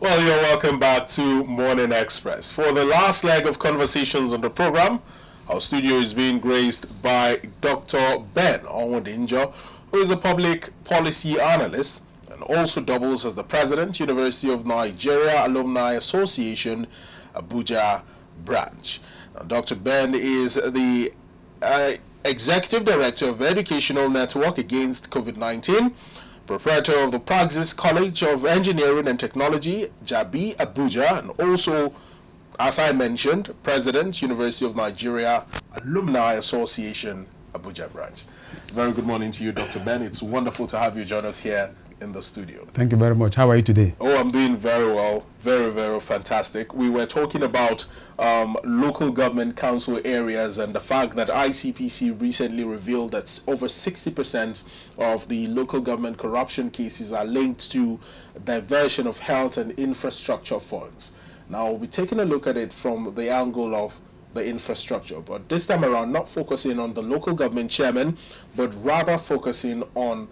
Well, you're welcome back to Morning Express. For the last leg of conversations on the program, our studio is being graced by Dr. Ben Onwudinjo, who is a public policy analyst and also doubles as the president, University of Nigeria Alumni Association, Abuja branch. Now, Dr. Ben is the executive director of Educational Network Against COVID-19, proprietor of the Praxis College of Engineering and Technology, Jabi, Abuja, and also, as I mentioned, President, University of Nigeria Alumni Association, Abuja branch. Very good morning to you, Dr. Ben. It's wonderful to have you join us here in the studio. Thank you very much. How are you today? Oh, I'm doing very well. Very, very fantastic. We were talking about local government council areas and the fact that ICPC recently revealed that over 60% of the local government corruption cases are linked to diversion of health and infrastructure funds. Now, we'll be taking a look at it from the angle of the infrastructure, but this time around not focusing on the local government chairman, but rather focusing on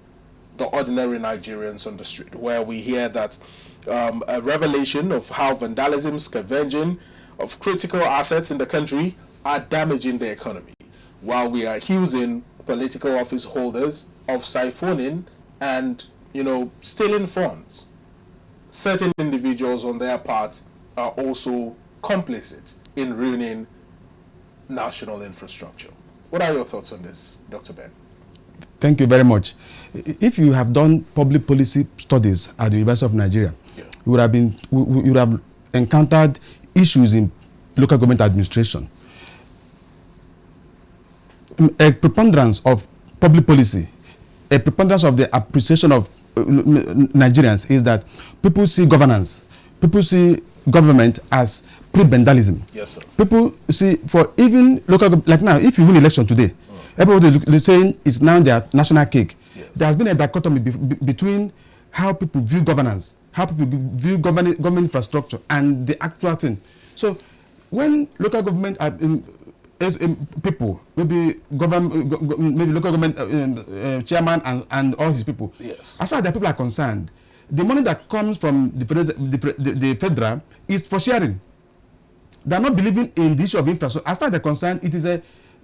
the ordinary Nigerians on the street, where we hear that a revelation of how vandalism, scavenging of critical assets in the country are damaging the economy, while we are accusing political office holders of siphoning and, stealing funds. Certain individuals on their part are also complicit in ruining national infrastructure. What are your thoughts on this, Dr. Ben? Thank you very much. If you have done public policy studies at the University of Nigeria, you would have encountered issues in local government administration. A preponderance of public policy, a preponderance of the appreciation of Nigerians is that people see governance, people see government as pre-vandalism. Yes, sir. People see, for even local, like now, if you win election today, everybody is saying it's now their national cake. Yes. There has been a dichotomy between how people view governance, how people view government infrastructure, and the actual thing. So, when local government people, maybe local government chairman and all his people, yes, as far as the people are concerned, the money that comes from the federal is for sharing. They are not believing in the issue of infrastructure. As far as they're concerned, it is a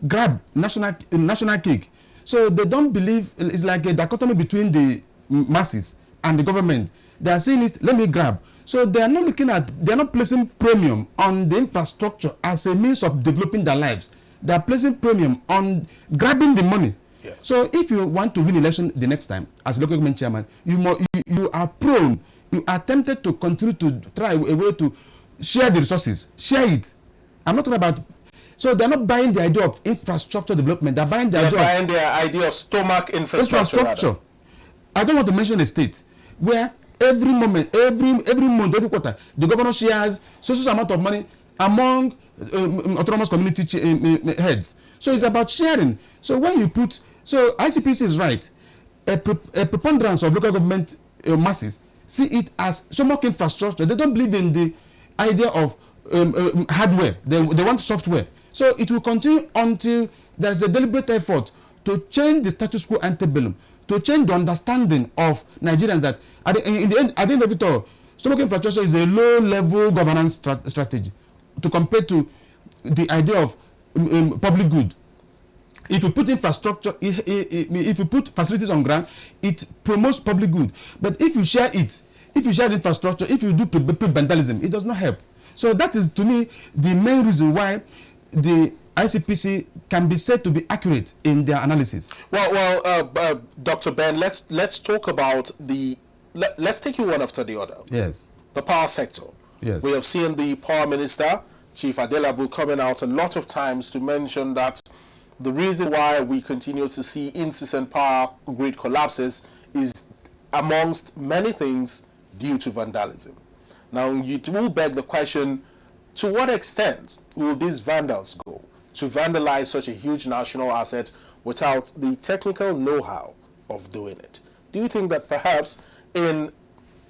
grab, national cake. So they don't believe, it's like a dichotomy between the masses and the government. They are saying it, let me grab. So they are not placing premium on the infrastructure as a means of developing their lives. They are placing premium on grabbing the money. Yes. So if you want to win election the next time as local government chairman, you are prone, you are tempted to continue to try a way to share the resources, share it. I'm not talking about. So they're not buying the idea of infrastructure development. They're buying the idea of stomach infrastructure. I don't want to mention a state where every month, every quarter, the governor shares social amount of money among autonomous community heads. So it's about sharing. So when you put, so ICPC is right. A preponderance of local government masses see it as stomach infrastructure. They don't believe in the idea of hardware. They want software. So it will continue until there is a deliberate effort to change the status quo antebellum, to change the understanding of Nigerians that at the end of it all, stomach infrastructure is a low-level governance strategy to compare to the idea of public good. If you put infrastructure, if you put facilities on ground, it promotes public good. But if you share it, if you share the infrastructure, if you do vandalism, it does not help. So that is, to me, the main reason why the ICPC can be said to be accurate in their analysis. Well, Dr. Ben, let's talk about let's take you one after the other. Yes. The power sector. Yes. We have seen the power minister, Chief Adelabu, coming out a lot of times to mention that the reason why we continue to see incessant power grid collapses is, amongst many things, due to vandalism. Now, you will beg the question, to what extent will these vandals go to vandalize such a huge national asset without the technical know-how of doing it? Do you think that perhaps in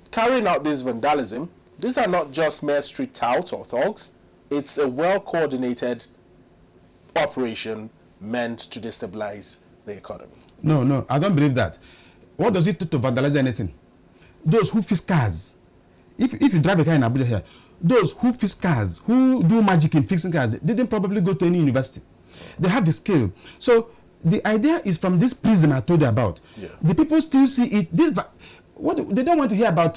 carrying out this vandalism, these are not just mere street touts or thugs, it's a well-coordinated operation meant to destabilize the economy? No, I don't believe that. What does it do to vandalize anything? Those who fix cars, if you drive a car in Abuja here, those who fix cars, who do magic in fixing cars, they didn't probably go to any university. They have the skill. So the idea is from this prism I told you about. Yeah. The people still see it. What they don't want to hear about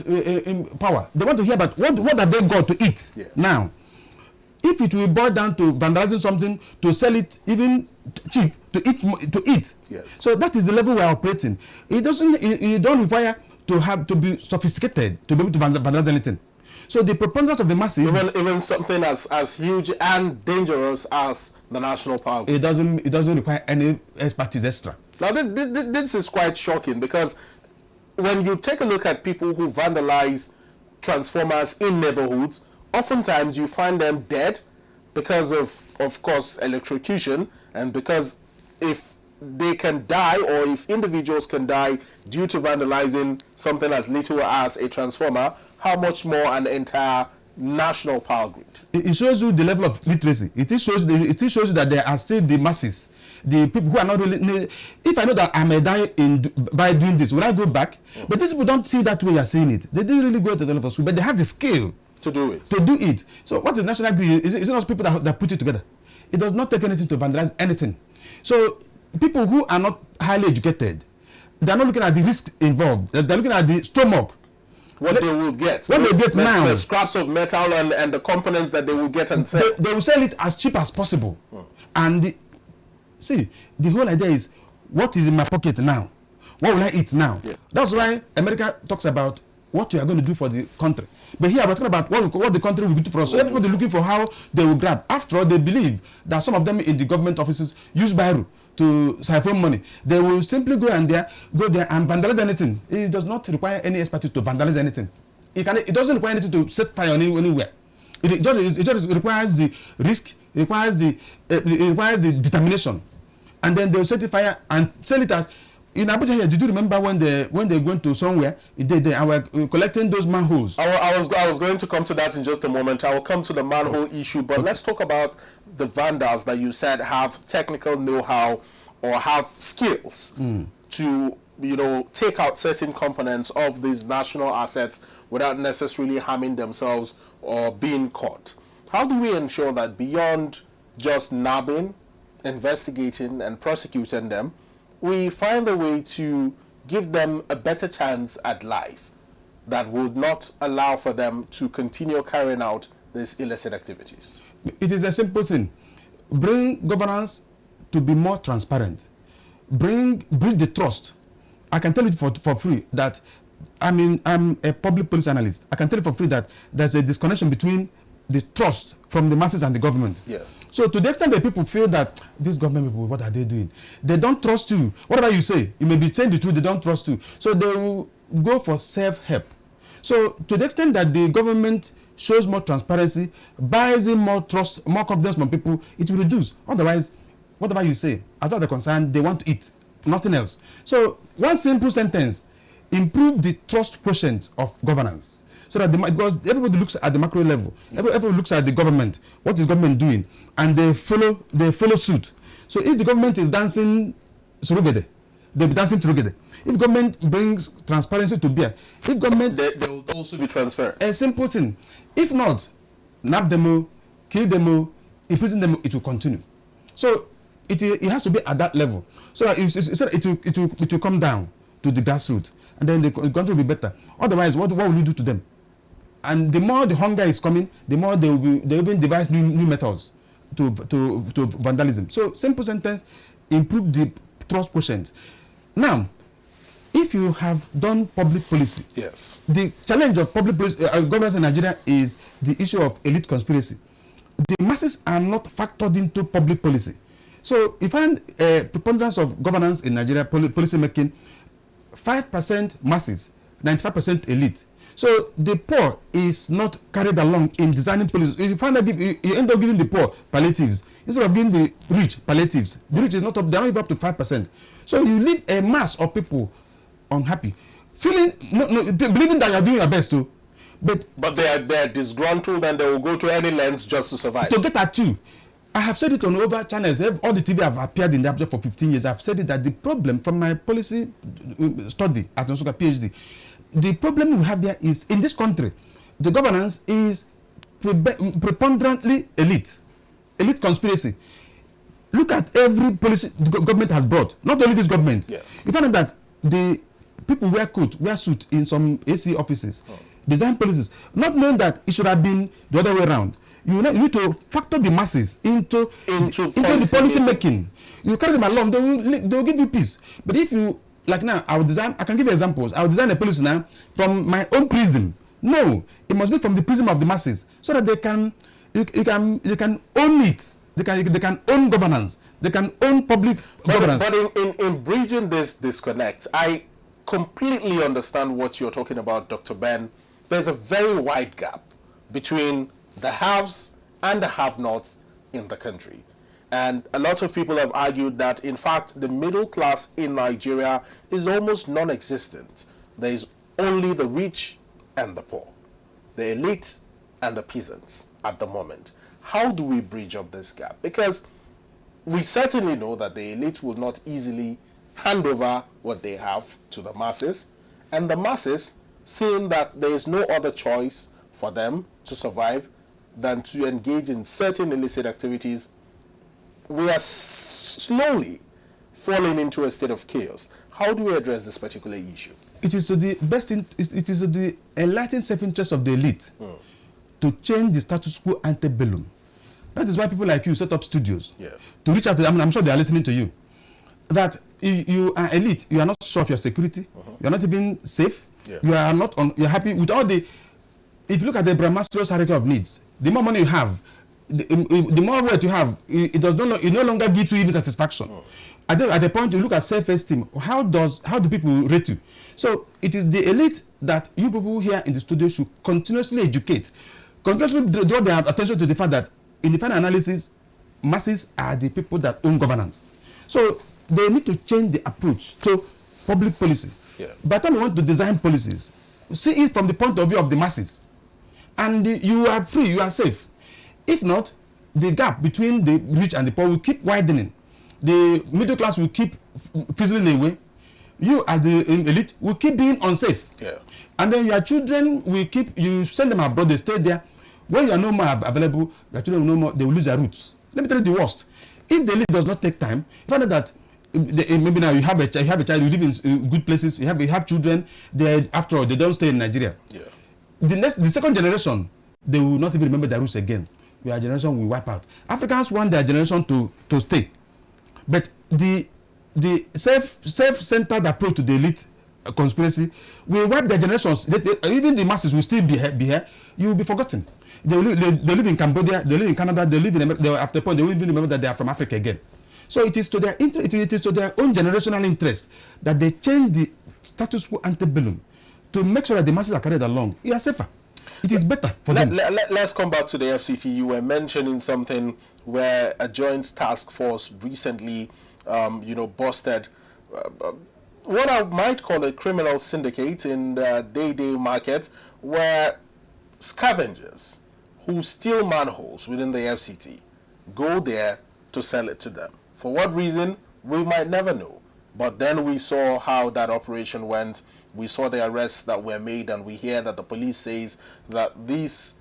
power. They want to hear about what have they got to eat now. If it will boil down to vandalizing something, to sell it even cheap, to eat. Yes. So that is the level we are operating. It don't require to be sophisticated to be able to vandalize anything. So the preponderance of the masses, even something as huge and dangerous as the national power grid. it doesn't require any expertise extra. Now this is quite shocking, because when you take a look at people who vandalize transformers in neighborhoods, oftentimes you find them dead because of course, electrocution, and because if they can die, or if individuals can die due to vandalizing something as little as a transformer, how much more an entire national power grid? It shows you the level of literacy. It still shows you that there are still the masses, the people who are not really. If I know that I may die by doing this, will I go back? But these people don't see that way you are seeing it. They didn't really go to the level of school, but they have the skill to do it. So what is national grid? Is it not people that put it together? It does not take anything to vandalize anything. So people who are not highly educated, they are not looking at the risk involved. They're looking at the stomach. What they will get. What they get now. The scraps of metal and the components that they will get and sell. They will sell it as cheap as possible. And the whole idea is, what is in my pocket now? What will I eat now? Yeah. That's why America talks about what you are going to do for the country. But here we're talking about what the country will do for us. So everybody looking for how they will grab. After all, they believe that some of them in the government offices use Biro to siphon money. They will simply go there and vandalize anything. It does not require any expertise to vandalize anything. It doesn't require anything to set fire on anywhere. It just requires the risk. It requires the determination, and then they will set the fire and sell it as. In Abuja here, did you remember when they went to somewhere? They were collecting those manholes. I was going to come to that in just a moment. I will come to the manhole issue, but let's talk about the vandals that you said have technical know-how or have skills to take out certain components of these national assets without necessarily harming themselves or being caught. How do we ensure that beyond just nabbing, investigating, and prosecuting them, we find a way to give them a better chance at life that would not allow for them to continue carrying out these illicit activities? It is a simple thing. Bring governance to be more transparent. Bring the trust. I can tell you for free that I'm a public policy analyst. I can tell you for free that there's a disconnection between the trust from the masses and the government. Yes. So to the extent that people feel that these government people, what are they doing? They don't trust you. Whatever you say, you may be saying the truth, they don't trust you. So they will go for self-help. So to the extent that the government shows more transparency, buys in more trust, more confidence from people, it will reduce. Otherwise, whatever you say, as far as they're concerned, they want to eat, nothing else. So one simple sentence, improve the trust quotient of governance. So that because everybody looks at the macro level, everybody looks at the government, what is government doing, and they follow suit. So if the government is dancing surugede, they'll be dancing surugede. If government brings transparency to bear, if government they will also be transparent. A simple thing. If not, nab them, kill them, imprison them, it will continue. So it has to be at that level. So it will come down to the grassroots, and then the country will be better. Otherwise, what will you do to them? And the more the hunger is coming, the more they will even devise new methods to vandalism. So simple sentence, improve the trust quotient. Now, if you have done public policy, yes, the challenge of public policy, governance in Nigeria is the issue of elite conspiracy. The masses are not factored into public policy. So you find a preponderance of governance in Nigeria, policy making, 5% masses, 95% elite. So the poor is not carried along in designing policies. You find that you end up giving the poor palliatives instead of giving the rich palliatives. The rich is not up; they are not even up to 5%. So you leave a mass of people unhappy, feeling believing that you are doing your best too, but they are disgruntled and they will go to any lengths just to survive. To get at you. I have said it on other channels. All the TV have appeared in the Abuja for 15 years. I've said it that the problem from my policy study at Nsuka PhD, the problem we have there is in this country, the governance is preponderantly elite conspiracy. Look at every policy the government has brought. Not only this government. Yes. You find out that the people wear suit in some AC offices, design policies, not knowing that it should have been the other way around. You need to factor the masses into the policy making. You carry them along, they will give you peace. But if you, like now, I can give you examples. I will design a policy now from my own prism. No, it must be from the prism of the masses, so that you can own it. They can own governance. They can own public governance. But in bridging this disconnect, I completely understand what you're talking about, Dr. Ben. There's a very wide gap between the haves and the have-nots in the country. And a lot of people have argued that, in fact, the middle class in Nigeria is almost non-existent. There is only the rich and the poor, the elite and the peasants at the moment. How do we bridge up this gap? Because we certainly know that the elite will not easily hand over what they have to the masses, and the masses, seeing that there is no other choice for them to survive than to engage in certain illicit activities, we are slowly falling into a state of chaos. How do we address this particular issue? It is to the enlightened self-interest of the elite to change the status quo antebellum. That is why people like you set up studios to reach out to them. I'm sure they are listening to you. That you are elite, you are not sure of your security, you are not even safe, you are not you're happy with all the. If you look at the Brahma's hierarchy of needs, the more money you have, the more wealth you have, it no longer gives you even satisfaction. At the point you look at self-esteem, how do people rate you? So it is the elite that you people here in the studio should continuously educate, continuously draw their attention to the fact that in the final analysis, masses are the people that own governance. So they need to change the approach to public policy. By the time you want to design policies, see it from the point of view of the masses. And you are free, you are safe. If not, the gap between the rich and the poor will keep widening. The middle class will keep fizzling away. You as the elite will keep being unsafe. And then your children you send them abroad, they stay there. When you are no more available, your children will no more, they will lose their roots. Let me tell you the worst. If the elite does not take time, you find out that maybe now you have a child, you live in good places, you have children, after all, they don't stay in Nigeria. The second generation, they will not even remember their roots again. Your generation will wipe out. Africans want their generation to stay. But the self-centered approach to the elite conspiracy will wipe their generations. Even the masses will still be here. You will be forgotten. They live in Cambodia, they live in Canada, they live in America. After a point, they will even remember that they are from Africa again. So it is to their own generational interest that they change the status quo antebellum to make sure that the masses are carried along. You are safer. It is better for them. Let's come back to the FCT. You were mentioning something where a joint task force recently, busted what I might call a criminal syndicate in the day-to-day market, where scavengers who steal manholes within the FCT go there to sell it to them. For what reason, we might never know. But then we saw how that operation went. We saw the arrests that were made, and we hear that the police says that those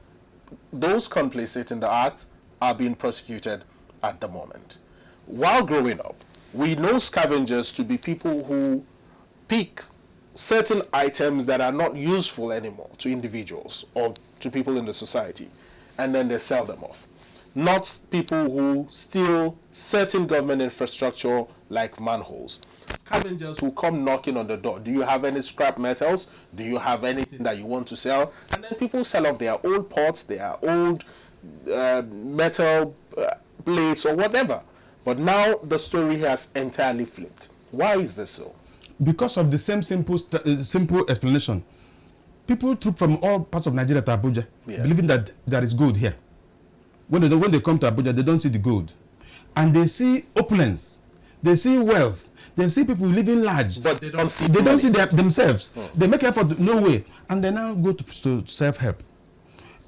complicit in the act are being prosecuted at the moment. While growing up, we know scavengers to be people who pick certain items that are not useful anymore to individuals or to people in the society, and then they sell them off. Not people who steal certain government infrastructure like manholes. Scavengers who come knocking on the door. Do you have any scrap metals? Do you have anything that you want to sell? And then people sell off their old pots, their old metal plates or whatever. But now the story has entirely flipped. Why is this so? Because of the same simple explanation. People troop from all parts of Nigeria to Abuja, believing that there is gold here. When they come to Abuja, they don't see the gold. And they see opulence. They see wealth. They see people living large. But they don't see themselves. They make effort, no way. And they now go to self-help.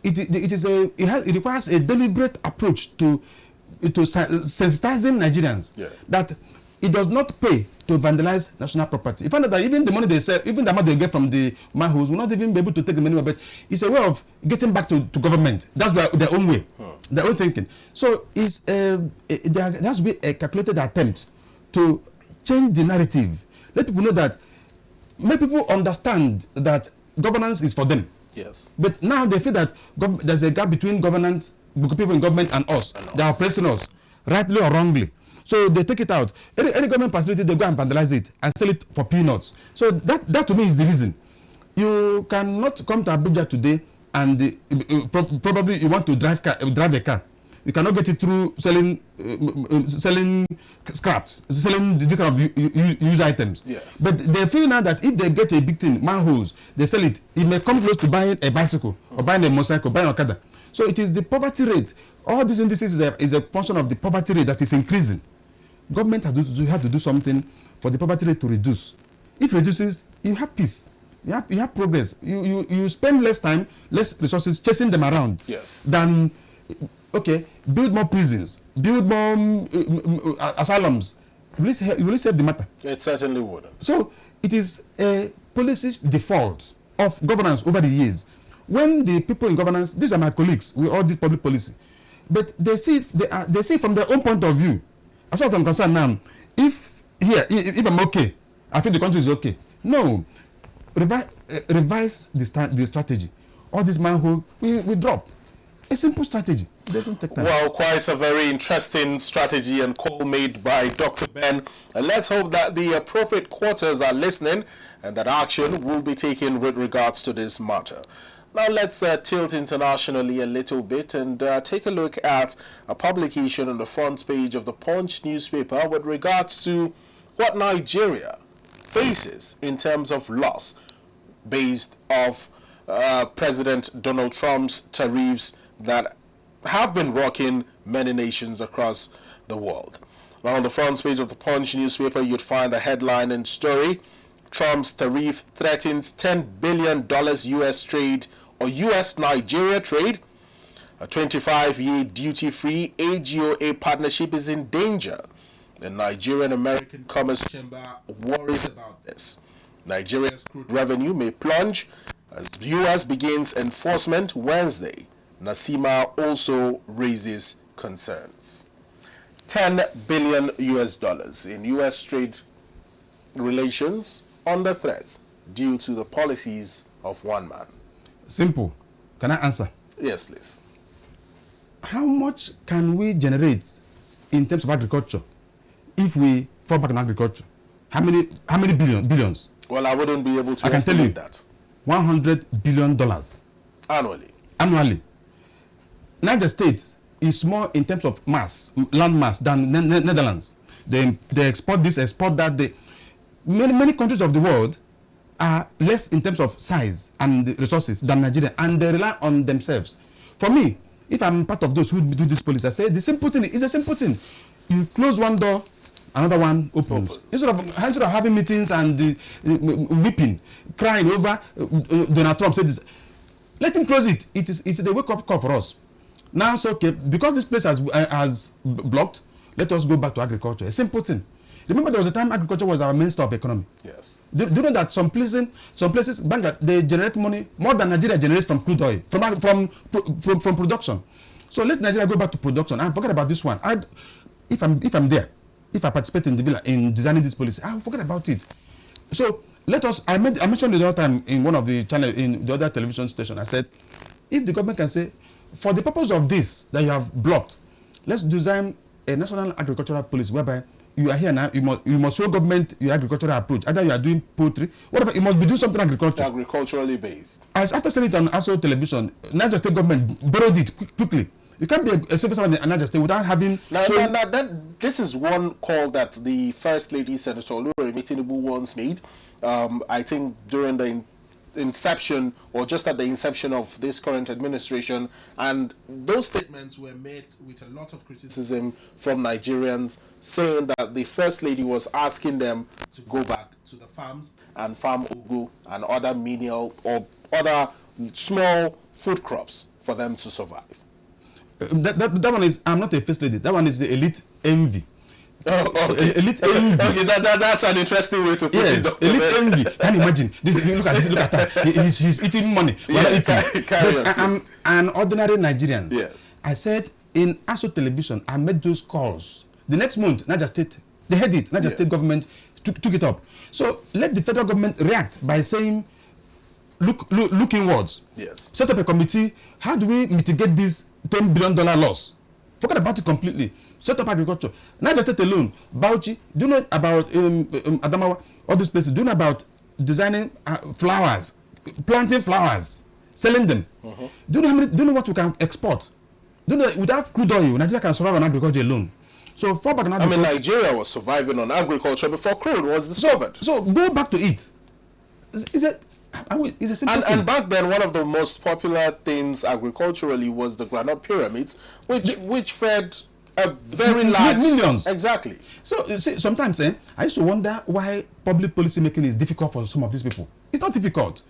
It requires a deliberate approach to sensitizing Nigerians that it does not pay to vandalize national property. You find out that even the money they sell, even the amount they get from the manholes, will not even be able to take the money, but it's a way of getting back to government. That's their own way, their own thinking. So there has to be a calculated attempt to change the narrative. Let people know that, make people understand that governance is for them. Yes. But now they feel that there's a gap between governance, people in government and us. They are oppressing us, rightly or wrongly. So they take it out. Any government facility, they go and vandalize it and sell it for peanuts. So that to me is the reason. You cannot come to Abuja today and probably you want to drive a car. You cannot get it through selling scraps, selling the kind of used items. Yes. But they feel now that if they get a big thing, manholes, they sell it, it may come close to buying a bicycle or buying a motorcycle, buying a Okada. So it is the poverty rate. All these indices is a function of the poverty rate that is increasing. Government has to do something for the poverty rate to reduce. If it reduces, you have peace. You have progress. You spend less time, less resources chasing them around. Yes. Than, okay, build more prisons, build more asylums. Will it save the matter? It certainly wouldn't. So it is a policy default of governance over the years. When the people in governance, these are my colleagues, we all did public policy, but they see from their own point of view. As far as I'm concerned now, if I'm okay, I feel the country is okay. No, revise the strategy. All this manhole, we drop. A simple strategy. It doesn't take time. Well, quite a very interesting strategy and call made by Dr. Ben. And let's hope that the appropriate quarters are listening and that action will be taken with regards to this matter. Now let's tilt internationally a little bit and take a look at a publication on the front page of the Punch newspaper with regards to what Nigeria faces in terms of loss based off President Donald Trump's tariffs that have been rocking many nations across the world. Now on the front page of the Punch newspaper, you'd find the headline and story: Trump's tariff threatens $10 billion U.S. trade or U.S.-Nigeria trade. A 25-year duty-free AGOA partnership is in danger. The Nigerian-American Commerce Chamber worries about this. Nigeria's crude revenue may plunge as the U.S. begins enforcement Wednesday. Nasima also raises concerns. $10 billion US in U.S. trade relations under threat due to the policies of one man. Simple. Can I answer? Yes, please. How much can we generate in terms of agriculture if we fall back on agriculture? How many billions? Well, I wouldn't be able to I can tell you that. $100 billion annually. Niger State is more in terms of land mass than Netherlands. They export this, export that. Many countries of the world are less in terms of size and resources than Nigeria, and they rely on themselves. For me, if I'm part of those who do this policy, I say the simple thing is a simple thing. You close one door, another one opens. Instead of having meetings and weeping, crying over Donald Trump said this, let him close it. It's a wake-up call for us. Now it's okay, because this place has blocked, let us go back to agriculture. A simple thing. Remember, there was a time agriculture was our mainstay of economy. Yes. Do you know that some places, Bangladesh, they generate money more than Nigeria generates from crude oil, from production. So let Nigeria go back to production and forget about this one. If I'm there, if I participate in the villa in designing this policy, I'll forget about it. So let us. I mentioned the other time in one of the channel in the other television station. I said, if the government can say, for the purpose of this that you have blocked, let's design a national agricultural policy whereby you are here now, you must show government your agricultural approach. Either you are doing poultry, whatever, you must be doing something agriculturally based. As after saying it on ASO television, Niger State government borrowed it quickly. You can't be a civil servant in Niger State without having. This is one call that the First Lady, Senator Oluremi Tinubu, once made. I think during the inception or just at the inception of this current administration, and those statements were met with a lot of criticism from Nigerians, saying that the First Lady was asking them to go back to the farms and farm ugu and other menial or other small food crops for them to survive. That one is, I'm not a First Lady, that one is the elite envy. Oh, okay. Elite envy. Okay, that's an interesting way to put it, Yes, Dr. elite Ben. envy. Can you imagine? Look at this. Look at that. He's eating money. We're not eating. Carry But on, I'm an ordinary Nigerian. Yes. I said in ASO television, I made those calls. The next month, Niger State, they had it. Niger State government took it up. So let the federal government react by saying, look inwards. Yes. Set up a committee. How do we mitigate this $10 billion loss? Forget about it completely. Set up agriculture. Niger State alone, Bauchi, do you know about Adamawa, all these places? Do you know about designing flowers, planting flowers, selling them? Do you know what we can export? Do you know without crude oil, Nigeria can survive on agriculture alone? So fall back on agriculture. I mean, Nigeria was surviving on agriculture before crude was discovered. So go back to it. Is it? It's a simple thing. And back then, one of the most popular things agriculturally was the granite pyramids, which fed a very large millions. Exactly. So you see, sometimes I used to wonder why public policy making is difficult for some of these people. It's not difficult.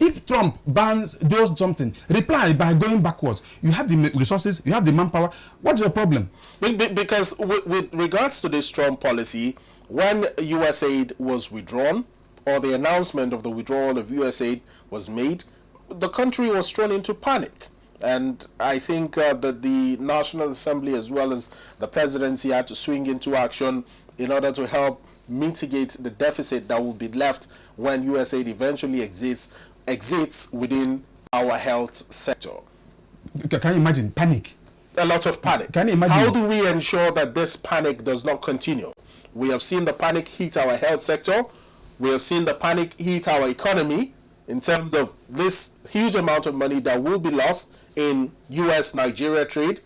If Trump does something, reply by going backwards. You have the resources, you have the manpower. What's the problem? Because with regards to this Trump policy, when US aid was withdrawn, or the announcement of the withdrawal of US aid was made, the country was thrown into panic. And I think that the National Assembly as well as the presidency had to swing into action in order to help mitigate the deficit that will be left when US aid eventually exits within our health sector. Can you imagine panic? A lot of panic. Can you imagine? How do we ensure that this panic does not continue? We have seen the panic hit our health sector. We have seen the panic hit our economy in terms of this huge amount of money that will be lost in US-Nigeria trade.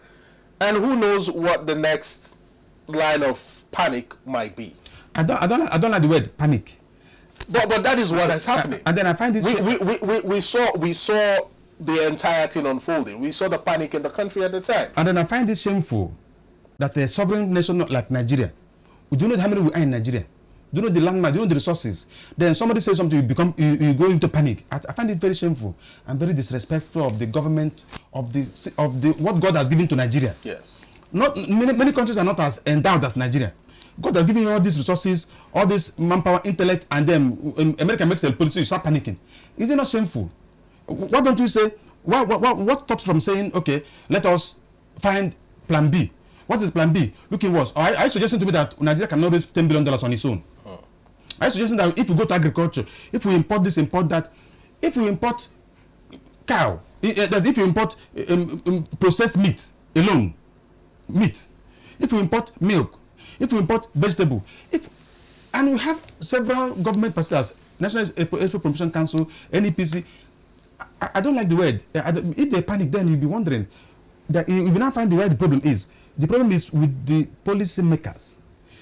And who knows what the next line of panic might be. I don't like the word panic. But that is what is happening. And then I find this. We saw the entire thing unfolding. We saw the panic in the country at the time. And then I find it shameful that a sovereign nation like Nigeria, we do not know how many we are in Nigeria. Do you know the landmark? Do you know the resources? Then somebody says something, you go into panic. I find it very shameful and very disrespectful of the government of the what God has given to Nigeria. Yes. Not many countries are not as endowed as Nigeria. God has given you all these resources, all this manpower, intellect, and then America makes a policy, you start panicking. Is it not shameful? Why don't you say, what stops from saying, okay, let us find plan B? What is plan B? Looking worse. Are you suggesting to me that Nigeria cannot raise $10 billion on its own? Are you suggesting that if we go to agriculture, if we import this, import that, if we import cow, that if you import processed meat alone, if we import milk, if we import vegetable, and we have several government facilities, National Export Promotion Council, NEPC. I don't like the word. If they panic, then you'll be wondering that you will not find where the problem is. The problem is with the policy makers.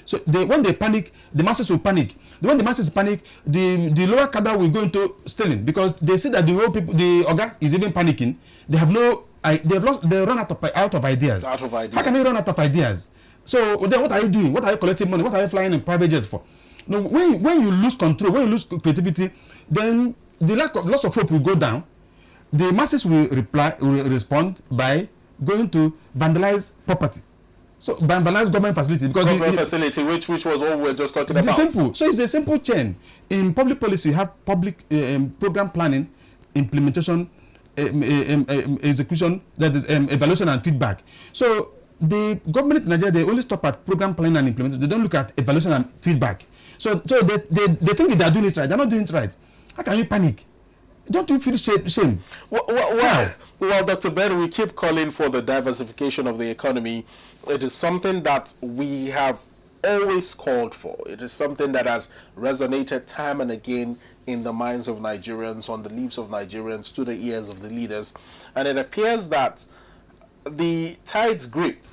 So when they panic, the masses will panic. When the masses panic, the lower cadre will go into stealing because they see that the whole people, the Oga is even panicking. They have they run out of ideas. How can they run out of ideas? So then what are you doing? What are you collecting money? What are you flying in private jets for? No, when you lose control, when you lose creativity, then the loss of hope will go down. The masses will respond by going to vandalize property. So vandalize government facility because government facility, which was what we were just talking about. Simple. So it's a simple chain. In public policy, you have public program planning, implementation, execution, that is evaluation and feedback. So the government in Nigeria, they only stop at program planning and implementation. They don't look at evaluation and feedback. So they think they are doing it right. They're not doing it right. How can you panic? Don't you feel shame? Well, Dr. Ben, we keep calling for the diversification of the economy. It is something that we have always called for. It is something that has resonated time and again in the minds of Nigerians, on the lips of Nigerians, to the ears of the leaders. And it appears that the tide's grip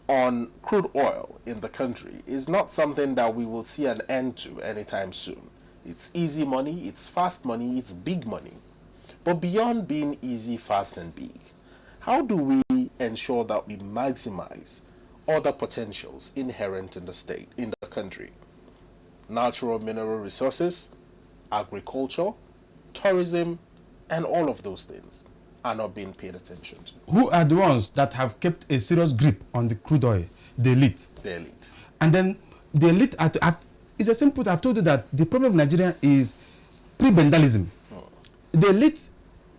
on crude oil in the country is not something that we will see an end to anytime soon. It's easy money, it's fast money, it's big money. But beyond being easy, fast, and big, how do we ensure that we maximize other potentials inherent in the state, in the country? Natural mineral resources, agriculture, tourism, and all of those things are not being paid attention to. Who are the ones that have kept a serious grip on the crude oil? The elite. The elite. And then the elite, it's a simple, I've told you that the problem of Nigeria is pre-Vandalism. The elite,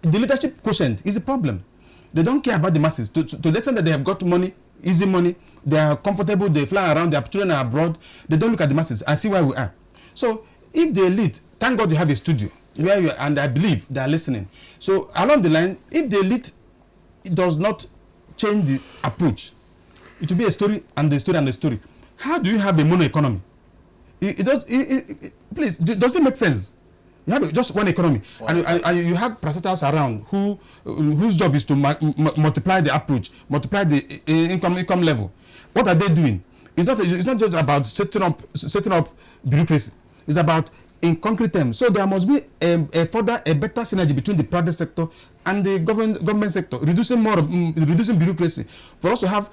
the leadership quotient is a problem. They don't care about the masses to the extent that they have got money, easy money, they are comfortable, they fly around, their children are abroad, they don't look at the masses and see where we are. So if the elite, thank God you have a studio where you, and I believe they are listening. So along the line, if the elite does not change the approach, it will be a story and a story and a story. How do you have a mono economy? Please, does it make sense? You have just one economy, and you have parastatals around whose job is to multiply the approach, multiply the income level. What are they doing? It's not just about setting up bureaucracy. It's about in concrete terms. So there must be a better synergy between the private sector and the government sector, reducing bureaucracy for us to have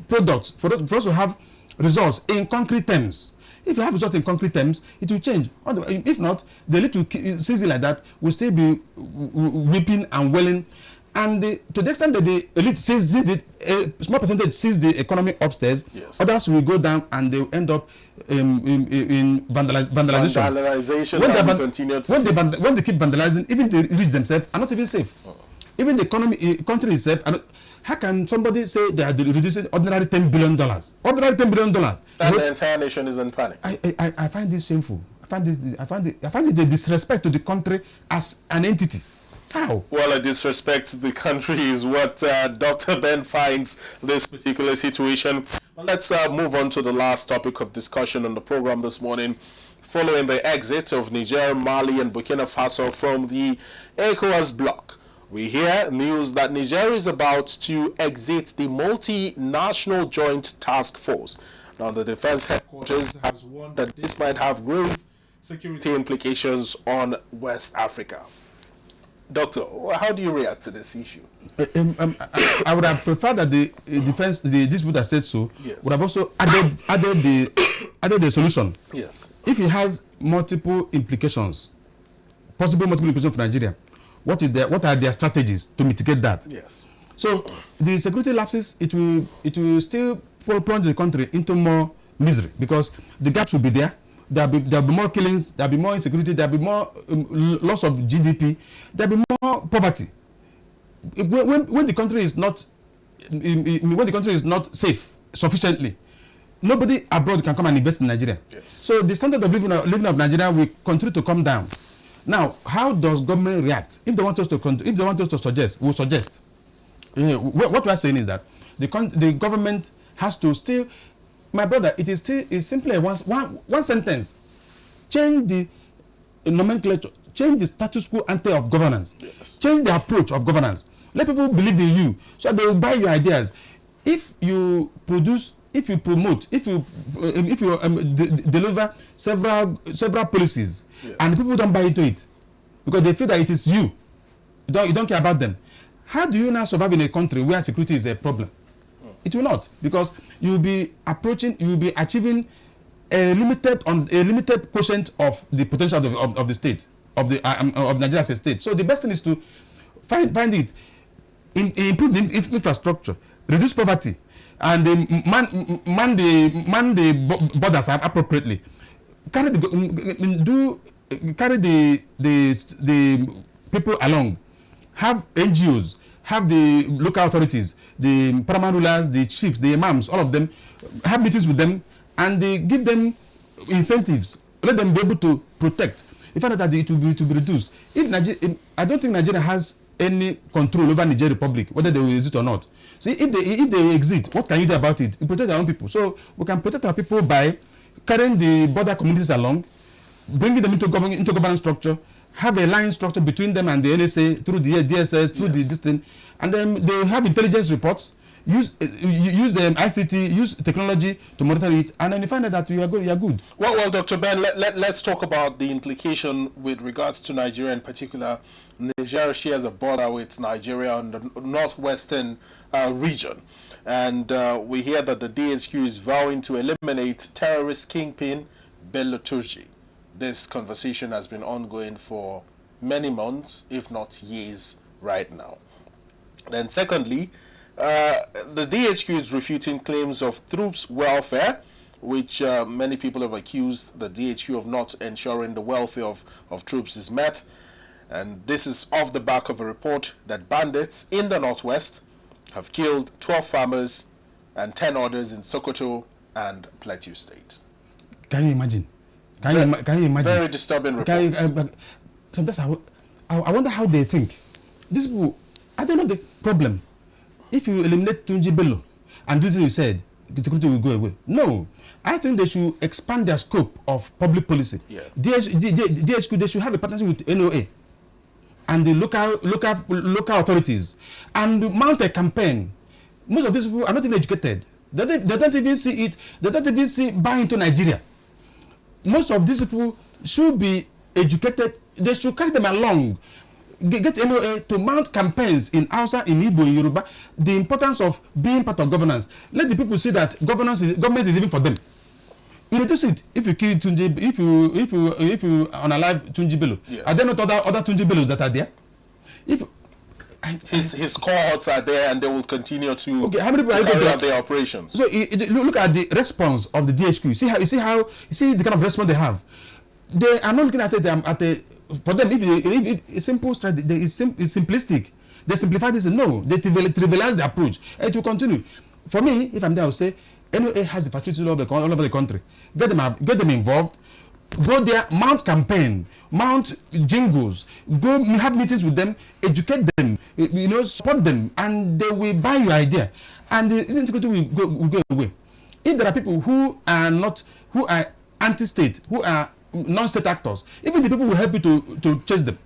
products, for us to have results in concrete terms. If you have results in concrete terms, it will change. If not, the elite will sees it like that, will still be weeping and wailing. And to the extent that the elite sees it, a small percentage sees the economy upstairs, yes. Others will go down and they will end up in vandalization. When they keep vandalizing, even the rich themselves are not even safe. Even the country itself. How can somebody say they are reducing ordinary $10 billion? Ordinary $10 billion. And the entire nation is in panic. I find this shameful. I find it a disrespect to the country as an entity. How? Well, a disrespect to the country is what Dr. Ben finds this particular situation. But let's move on to the last topic of discussion on the program this morning. Following the exit of Niger, Mali, and Burkina Faso from the ECOWAS bloc, we hear news that Niger is about to exit the multinational joint task force. Now, the defense headquarters has warned that this might have grave security implications on West Africa. Doctor, how do you react to this issue? I would have preferred that the dispute that said so, yes, would have also added the solution. Yes. If it has multiple implications, possible multiple implications for Nigeria, what are their strategies to mitigate that? Yes. So the security lapses, it will still plunge the country into more misery because the gaps will be there. There'll be more killings, there'll be more insecurity, there'll be more loss of GDP, there'll be more poverty. When the country is not safe sufficiently, nobody abroad can come and invest in Nigeria. Yes. So the standard of living of Nigeria will continue to come down. Now, how does government react? If they want us to suggest, we'll suggest. What we are saying is that the government has to still. My brother, it's simply one sentence. Change the nomenclature, change the status quo ante of governance, yes, change the approach of governance. Let people believe in you so they will buy your ideas. If you produce, if you promote, if you deliver several policies, yes, and people don't buy into it because they feel that it is you don't care about them, how do you now survive in a country where security is a problem? It will not, because you will be achieving a limited quotient of the potential of the state, of Nigeria as a state. So the best thing is to find it, improve the infrastructure, reduce poverty, and man the borders appropriately. Carry the people along. Have NGOs, have the local authorities, the paramount rulers, the chiefs, the imams, all of them, have meetings with them, and they give them incentives. Let them be able to protect. If find out that it will be reduced. I don't think Nigeria has any control over Niger Republic, whether they will exit or not. So if they exit, what can you do about it? You protect our own people. So we can protect our people by carrying the border communities along, bringing them into governance structure, have a line structure between them and the NSA through the DSS, through, yes, the distance, and then they have intelligence reports. Use ICT, use technology to monitor it, and then you find out that you are good. Well, Dr. Ben, let's talk about the implication with regards to Nigeria in particular. Nigeria shares a border with Nigeria on the northwestern region, and we hear that the DHQ is vowing to eliminate terrorist kingpin Bello Turji. This conversation has been ongoing for many months, if not years, right now. Then secondly, The DHQ is refuting claims of troops' welfare, which many people have accused the DHQ of not ensuring the welfare of troops is met. And this is off the back of a report that bandits in the northwest have killed 12 farmers and 10 others in Sokoto and Plateau State. Can you imagine? Can you imagine? Very disturbing reports. Sometimes I wonder how they think. These people, I don't know the problem. If you eliminate Tunji Bello and do what you said, the security will go away. No. I think they should expand their scope of public policy. Yeah. DHQ, they should have a partnership with NOA and the local authorities and mount a campaign. Most of these people are not even educated. They don't even see it. They don't even see buy into Nigeria. Most of these people should be educated. They should carry them along. Get NOA to mount campaigns in Hausa, in Igbo, in Yoruba. The importance of being part of governance. Let the people see that government is even for them. You reduce it if you kill Tunji, if you unalive Tunji Bello. Yes. Are there not other Tunji Bellos that are there? If his cohorts are there and they will continue to, how many people carry out their operations. So look at the response of the DHQ. You see the kind of response they have. They are not looking at it for them. If it's simple strategy, it's simplistic. They simplify this. No, they trivialize the approach. It will continue. For me, if I'm there, I will say NOA has the facilities all over the country. Get them involved. Go there, mount campaign, mount jingles, go have meetings with them, educate them, support them, and they will buy your idea. And the insecurity will go away. If there are people who are anti-state, who are non-state actors, even the people will help you to chase them.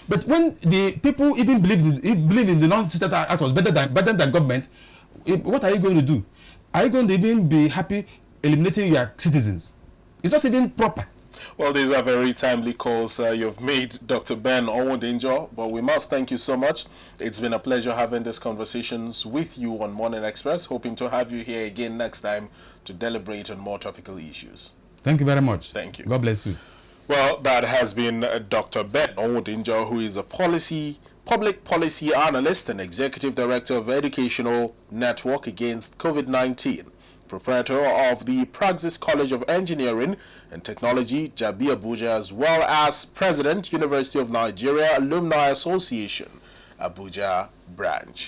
But when the people even believe in the non-state actors better than government, what are you going to do? Are you going to even be happy eliminating your citizens? It's not even proper. Well, these are very timely calls you've made, Dr. Ben Owodinjo, but we must thank you so much. It's been a pleasure having these conversations with you on Morning Express. Hoping to have you here again next time to deliberate on more topical issues. Thank you very much. Thank you. God bless you. Well, that has been Dr. Ben Owodinjo, who is a public policy analyst and executive director of Educational Network Against COVID-19. Proprietor of the Praxis College of Engineering and Technology, Jabi Abuja, as well as President, University of Nigeria Alumni Association, Abuja branch.